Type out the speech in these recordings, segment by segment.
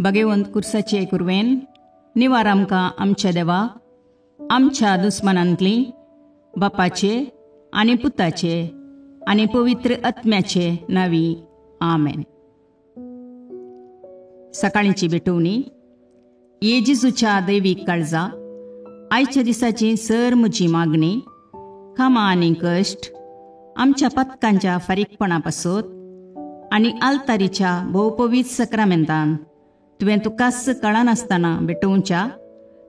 भगवंत कुर्साचे कुरवेन निवार आमकां आमच्या देवा आमच्या दुस्मनांतली बापाचे आनी पुताचे आनी पवित्र आत्म्याचे नावी आमेन. सकाळींची भेटवणी. येजेजूच्या दैवीक काळजा आयच्या दिसाची सर म्हजी मागणी कामां आनी कश्ट आमच्या पथकांच्या फारीकपणा पासत आनी आल्तारीच्या भोवपवीत सक्रामेंतान तुवें तुकास कळनासतना भेटोवच्या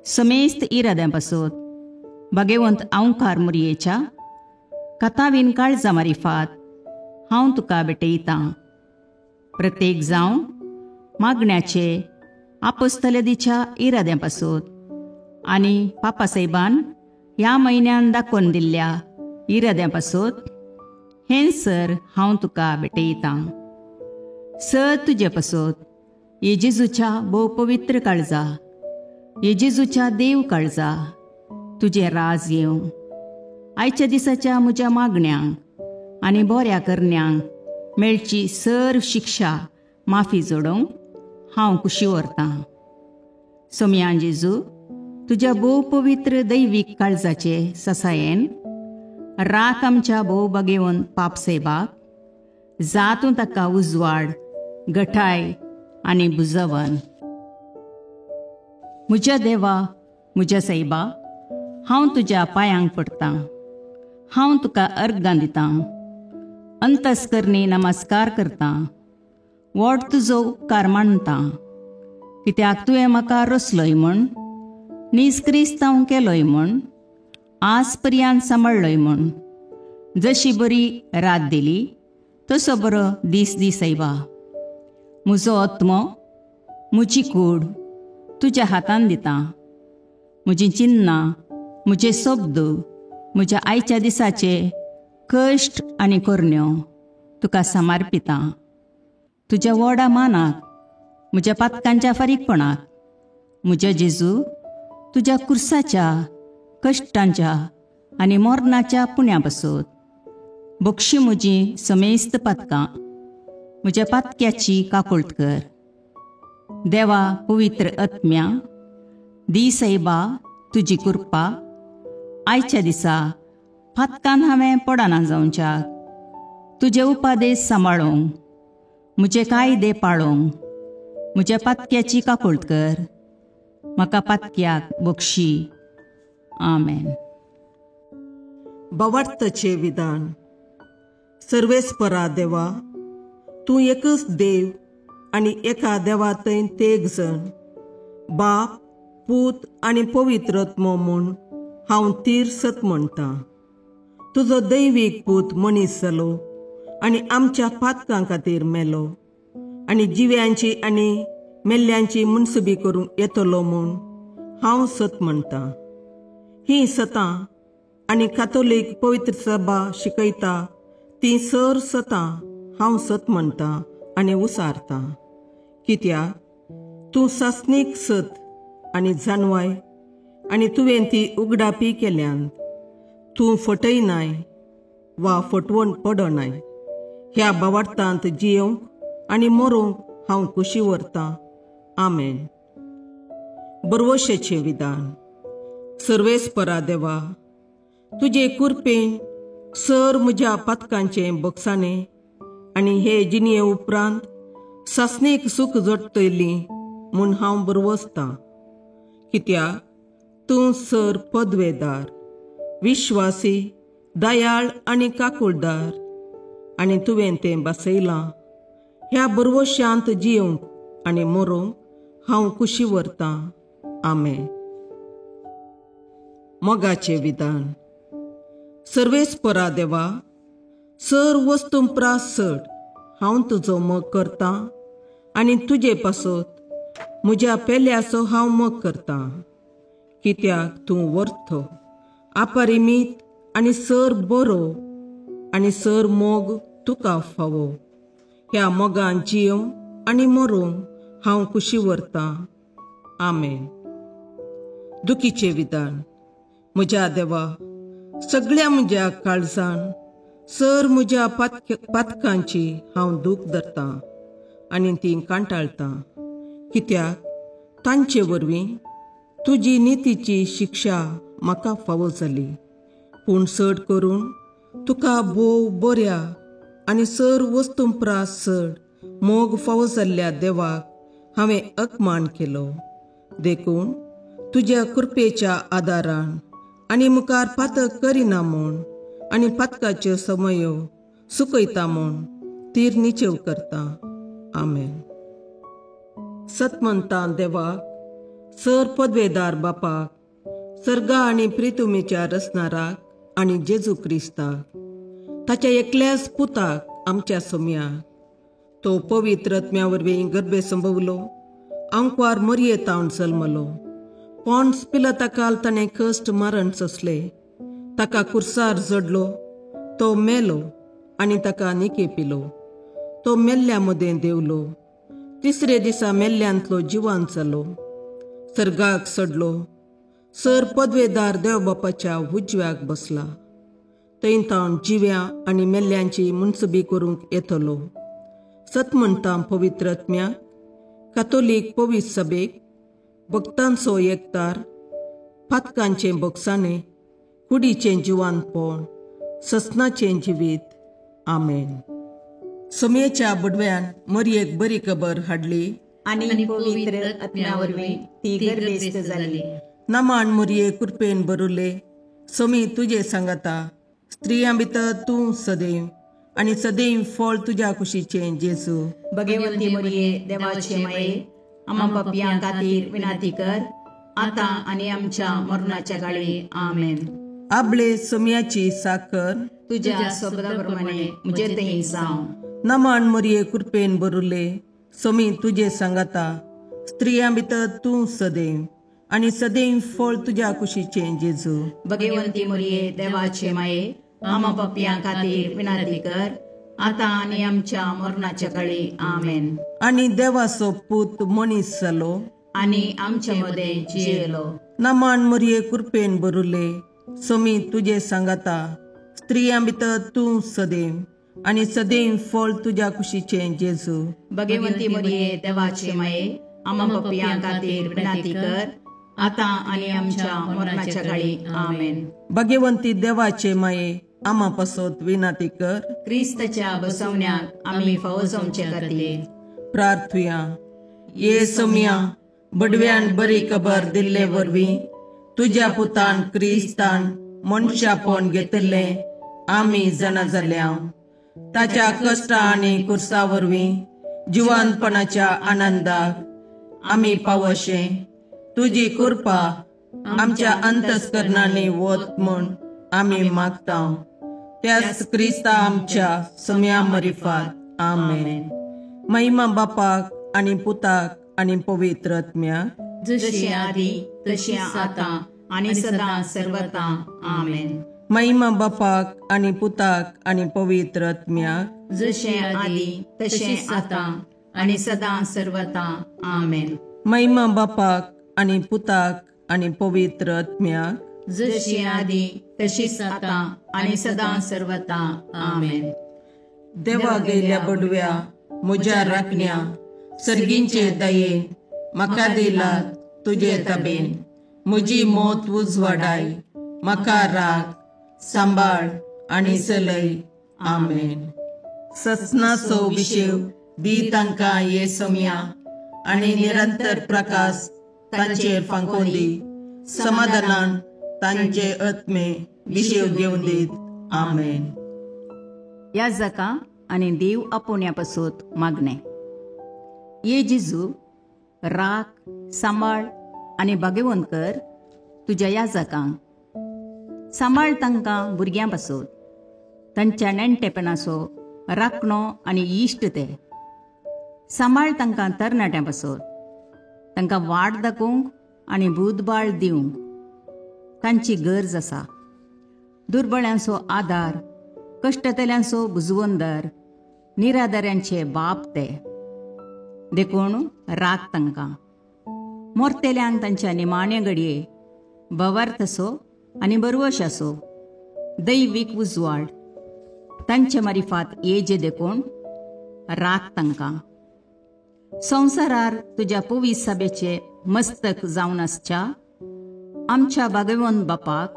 समेस्त इराद्यां पासत भगवंत आवकार मुरयेच्या कथावीन काळजा मारिफात हांव तुका भेटयतां. प्रत्येक जावं मागण्याचे आपोस्तलदीच्या इराद्यां पासत आनी पापासाहेबान ह्या म्हयन्यान दाखोवन दिल्ल्या इराद्यां पासत हें सर हांव तुका भेटयतां. सर तुजे पासत येजेजूच्या भोव पवित्र काळजा, येजेजूच्या देव काळजा तुजें राज येवं. आयच्या दिसाच्या म्हज्या मागण्यांक आनी बऱ्या करण्यांक मेळची सर शिक्षा माफी जोडोवंक हांव कुशी व्हरतां. सोम्या जेजू, तुज्या भोव पवित्र दैवीक काळजाचे ससायेन राख आमच्या भोव भगवंत पापसेबाक जातूं ताका उजवाड घटाय आनी बुजवण. म्हज्या देवा म्हज्या सैबा, हांव तुज्या पांयांक पडटां. हांव तुका अर्गां दितां. अंतस्करणी नमस्कार करतां. व्हड तुजो उपकार मानतां. कित्याक तुवें म्हाका रचलोय म्हूण, निस्क्रिस्तांव केलोय म्हूण, आज पर्यंत सांबाळलोय म्हूण. जशी बरी रात दिली तसो बरो दीस दी सैबा. म्हजो आत्मो म्हजी कूड तुज्या हातान दितां. म्हजीं चिन्नां, म्हजे शब्द, म्हज्या आयच्या दिसाचे कश्ट आनी करण्यो तुका समर्पितां. तुज्या व्हडा मानाक, म्हज्या पातकांच्या फारीकपणाक, म्हज्या जेजू तुज्या कुर्साच्या कश्टांच्या आनी मरणाच्या पुण्या पासत बक्षी म्हजी समेस्त पातकां, म्हज्या पातक्याची काकुळट कर. देवा पवित्र आत्म्या, दी सैबा तुजी कृपा आयच्या दिसा पातकान हांवें पडना जावच्याक तुजे उपादेश सांबाळोवंक, म्हजे कायदे पाळोवंक म्हज्या पातक्याची काकुळट कर. म्हाका पातक्याक बक्षी. आमेन. भावार्थाचे विधान. सर्वेस्परा देवा, तूं एकच देव आनी एका देवातय तेग जण, बाप, पूत आनी पवित्र आत्मो म्हूण हांव तीर सत म्हणटां. तुजो दैवीक पूत मनीस जालो आनी आमच्या पातकां खातीर मेलो आनी जिव्यांची आनी मेल्ल्यांची मुनसुबी करूंक येतलो म्हूण हांव सत म्हणटां. ही सतां आनी कातोलीक पवित्र सभा शिकयता ती सर सतां हांव सत म्हणटां आनी उसारतां. कित्याक तूं सासणीक सत आनी जानवाय आनी तुवें ती उगडापी केल्यांत तूं फटयनाय वा फटवण पडनाय. ह्या भावार्थांत जियोंक आनी मरोवंक हांव कुशी व्हरतां. आमेन. बरवशेचें विधान. सर्वेस्परा देवा, तुजे कृपेन सर म्हज्या पातकांचें बक्षाणें आनी हे जिणये उपरांत सासणेक सूख जोडटली म्हूण हांव बरवसतां. कित्याक तूं सर पदवेदार, विश्वासी, दयाळ आनी काकुळदार आनी तुवें तें बसयलां. ह्या बरवश्यांत जियोंक आनी मरोवंक हांव कुशी व्हरतां. आमेन. मोगाचें विधान. सर्वेस्परा देवा, सर वस्तुंपरास चड हांव तुजो मोग करतां आनी तुजे पासत म्हज्या पेल्याचो हांव मोग करतां. कित्याक तूं वर्थ, अपरिमीत आनी सर बरो आनी सर मोग तुका फावो. ह्या मोगान जियोंक आनी मरोवंक हांव कुशी व्हरतां. आमेन. दुखीचें विधान. म्हज्या देवा, सगळ्या म्हज्या काळजान सर म्हज्या पातकांची हांव दूख धरतां आनी ती कांटाळतां. कित्याक तांचे वरवीं तुजी नितीची शिक्षा म्हाका फावो जाली. पूण चड करून तुका भोव बऱ्या आनी सर वस्तुंपरास चड मोग फावो जाल्ल्या देवाक हांवें अकमान केलो. देखून तुज्या कृपेच्या आदारान आनी मुखार पातक करिना म्हूण आनी पातकाच्यो समयो सुकयता म्हूण तीर निचेव करता. आमेन. सतमंतां देवाक, सर पदवेदार बापाक, सर्गा आनी प्रितुमेच्या रचणाराक आनी जेजू क्रिस्ताक, ताच्या एकल्याच पुताक आमच्या सोम्याक, तो पवित्र आत्म्या वरवीं गर्भे संभवलो, अंकवार मरयेतावन जल्मलो, पोंस पिलाताकाल ताणें कश्ट मरण सोंसले, ताका कुर्सार जडलो, तो मेलो आनी ताका निकेपिलो, तो मेल्ल्या मदें देवलो, तिसरे दिसा मेल्ल्यांतलो जिवांत जालो, सर्गाक चडलो, सर पदवेदार देवबापाच्या उजव्याक बसला, थंय तावन जिव्या आनी मेल्ल्यांची मुनसबी करूंक येतलो. सतमंतां पवित्र आत्म्याक, कातोलीक पवित्र सभेक, भक्तांचो एकतार, पातकांचें भोगसाणें, कुडीचें जिवांतपण, ससनाचें जिवीत. आमेन. सोम्येच्या बुडव्यान मरयेक बरी खबर हाडली आनी पवित्र आत्म्या वरवीं ती गर्भेस्त जाली. नमान मरये कृपेन बरुले, सोमी तुजे सांगाता, स्त्रियां भितर तूं सदैव आनी सदैव फळ तुज्या कुशीचें जेजू. भगवंती मरिये देवाचे माये, आम्हा पापियां खातीर विनाती कर, आतां आनी आमच्या मरणाच्या काळी. आमेन. आपले सोम्याची साकर तुज्या शब्दाप्रमाणे म्हजे थंय जावं. नमान मरये कृपेन बरुले, सोमी तुजे सांगाता, स्त्रियां भितर तूं सदैव आनी सदैव फळ तुज्या कुशीचें जेजू. भगवंती मरिये देवाचे माये, आम्हा पापियां खातीर विनाती कर, आतां आनी आमच्या मरणाच्या काळी. आमेन. आनी देवाचो पूत मनीस जालो आनी आमचे मदें जियेलो. नमान मरये कृपेन बरुले, सोमी तुजे सांगाता, स्त्रियां भितर तूं सदैव आनी सदैव फळ तुज्या कुशीचें जेजू. भगवंती मरिये देवाचे माये, आम्हा पापियां खातीर विनाती कर, आतां आनी आमच्या मरणाच्या काळी. आमेन. भगवंती देवाचे माये, आम्हा पासत विनाती कर. क्रिस्ताच्या बसवण्याक आमी फावो जावचे खातीर प्रार्थुया. ये सोम्या, बडव्यान बरी खबर दिल्ले वरवीं तुज्या पुतान क्रिस्तान मनशापण घेतिल्लें आमी जाणा जाल्या, ताच्या कश्टा आनी कुर्सा वरवीं जिवंतपणाच्या आनंदाक आमी पावशे, तुजी कृपा आमच्या अंतस्करणांनी वत म्हूण आमी मागता. त्याच क्रिस्ता आमच्या सोम्या मरिफात. आमेन. महिमा बापाक आनी पुताक आनी पवित्र आत्म्याक, जशें आदी तशें आतां आनी सदां सर्वदा. आमेन. महिमा बापाक आनी पुताक आनी पवित्र आत्म्याक, जशें आदी तशें आतां आनी सदां सर्वदा. आमेन. महिमा बापाक आनी पुताक आनी पवित्र आत्म्याक, जशी आदी तशीच आतां आनी सदां सर्वदा. आमेन. देवा गेल्या बडव्या म्हज्या राखण्या, सर्गींचे दयेन म्हाका दिलात तुजे ताबेन, म्हजी मोत उजवाडाय, म्हाका राख, सांबाळ आनी चलय. आमेन. ससनाचो विशेव दी तांकां ये सोम्या, आनी निरंतर प्रकाश तांचेर फांकोन दी, समाधानान तांचे आत्मे विशेव घेवन दीत. आमेन. याजका आनी देव आपोवण्या पासून मागणे. ये जेजू, राख, सांबाळ आनी भगवंत कर तुज्या याजकांक. सांबाळ तांकां भुरग्यां पासून, तांच्या नेणटेपणाचो राखणो आनी इश्ट ते. सांबाळ तांकां तरणाट्यां पासून, तांकां वाट दाखोवंक आनी बुधबाळ दिवंक तांची गरज आसा. दुर्बळ्यांचो आदार, कश्टतल्यांचो बुजवंदर, निराधाऱ्यांचे बाप ते. देखून राख तांकां. मोरतेल्यांक तांच्या निमाणे घडये भवार्थसो आनी बरवशाचो दैवीक उजवाड तांचे मारिफात येजे देखून राख तांकां. संवसारार तुज्या पवित्र सभेचे मस्तक जावन आसच्या आमच्या भागवंत बापाक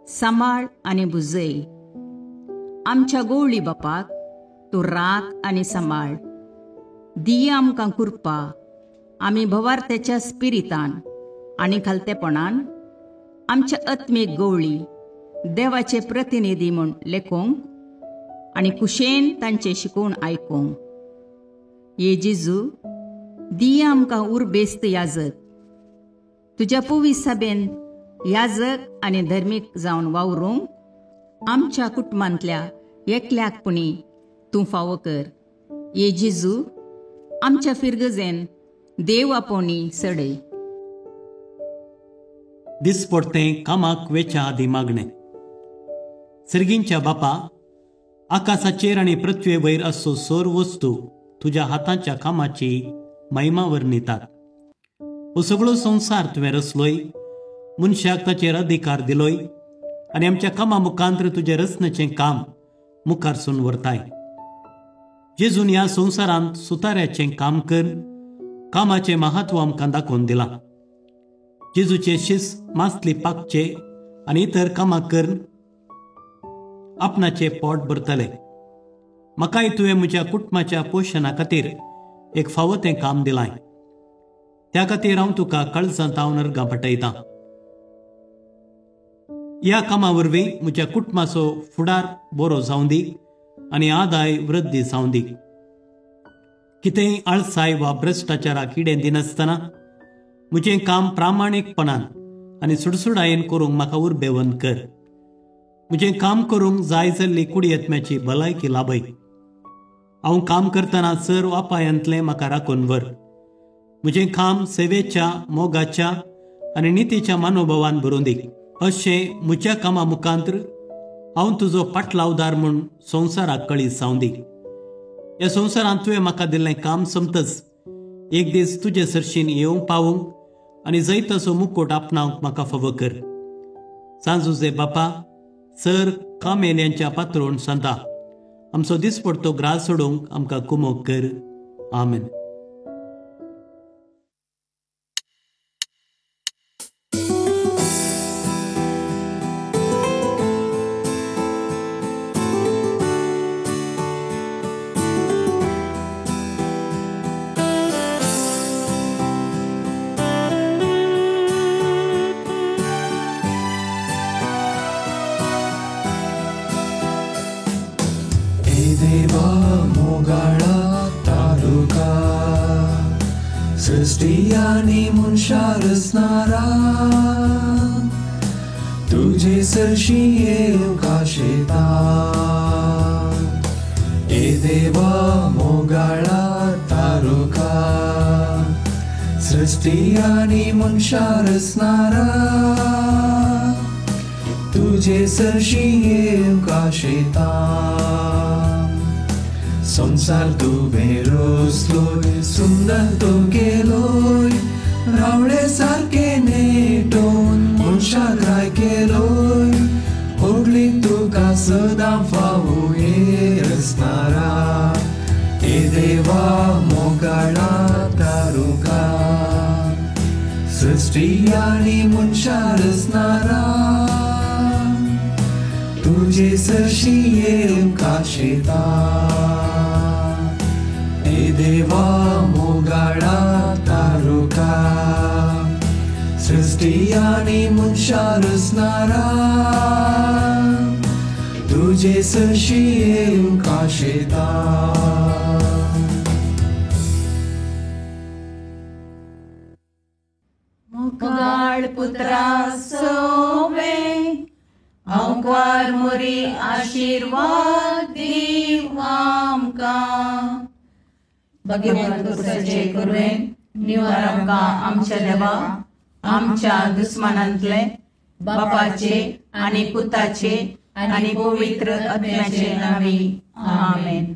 सांबाळ आनी बुजय. आमच्या गवळी बापाक तूं राख आनी सांबाळ. दिया आमकां कुरपा आमी भवार्थ्याच्या स्पिरितान आनी खालतेपणान आमच्या आत्मीक गवळी देवाचे प्रतिनिधी म्हूण लेखोंक आनी कुशेन तांचे शिकवण आयकूंक. ये जेजू, दिया आमकां उर्बेस्त याजक. तुज्या पवित्र सभेन याजक आनी धर्मीक जावन वावरूंक आमच्या कुटुंबांतल्या एकल्याकपणी तूं फावो कर. ये जेजू, आमच्या फिरगजेन देव आपोवणी सडय. दिसपडतें कामाक वेच्या आदी मागणें. सर्गींच्या बापा, आकाशाचेर आनी पृथ्वे वयर असो सोर वस्तू तुज्या हातांच्या कामाची महिमा वर्णितात. हो सगळो संवसार तुवें रचलोय, मनशाक ताचेर अधिकार दिलोय आनी आमच्या कामा मुखांत्र तुजे रचनेचें काम मुखारसून व्हरताय. जेजून ह्या संवसारांत सुताऱ्याचें काम कर, कामाचें महत्व आमकां दाखोवन दिलां. जेजूचे शिस मासली पाकचे आनी इतर कामां कर आपणाचे पोट भरतले. म्हाकाय तुवें म्हज्या कुटुंबाच्या पोशणा खातीर एक फावो तें काम दिलाय. त्या खातीर हांव तुका काळजांत नर्गां पटयतां. ह्या कामा वरवीं म्हज्या कुटुंबाचो फुडार बरो जावं दी आनी आदाय वृद्धी जावं दी. कितेंय आळसाय वा भ्रश्टाचाराक इडें दिनासतना म्हजें काम प्रामाणीकपणान आनी सुडसुडायेन करूंक म्हाका उर्बेवन कर. म्हजें काम करूंक जाय जाल्ली कुडियेत्म्याची भलायकी लाभय. हांव काम करतना सर्व अपायांतलें म्हाका राखून व्हर. म्हजें काम सेवेच्या, मोगाच्या आनी नितीच्या मनोभावान भरून दी. अशें म्हज्या कामा मुखांत्र हांव तुजो पाटलावदार म्हूण संवसाराक कळीत जावं दी. ह्या संवसारांत तुवें म्हाका दिल्लें काम सोंपतच एक दीस तुजे सरशीन येवंक पावूंक आनी जाय तसो मुकोट आपणावंक म्हाका फावो कर. सांजुजे बापा, सर कामेल्यांच्या पात्रोण सांता आमचो दिसपडतो ग्रास सोडूंक आमकां कुमोग कर. आमेन. देवा मोगाळा तालुका सृष्टी आनी मनशा रचणारा तुझे सरशी येवंक आशेता. ए देवा मोगाळा तालुका सृष्टी आनी मनशा रचणारा तुझे सरशी येवंक आशेता. संसार तुवें रचलोय, सुंदर तो केलोय, रावळे सारके नेटोवन मनशाक राय केलोय. व्हडली तुका सदां फावो हे रचणारा. ए देवा मोगाळा तारुका सृष्टी आनी मनशा रचणारा तुझे सरशी येवंक आशेता. ए देवा मोगाळा तारुका सृष्टी आनी मनशा रचणारा तुझे सरशी येवंक आशेता. मोगाळ पुत्रा सोवे अवकार मोरी आशीर्वाद दीव आमकां. भगवंत पुरुषाचे करुवेन निवार आमकां आमच्या देवा आमच्या दुस्मनांतले बापाचे आनी पुताचे आनी पवित्र आत्म्याचे नावी. आमेन.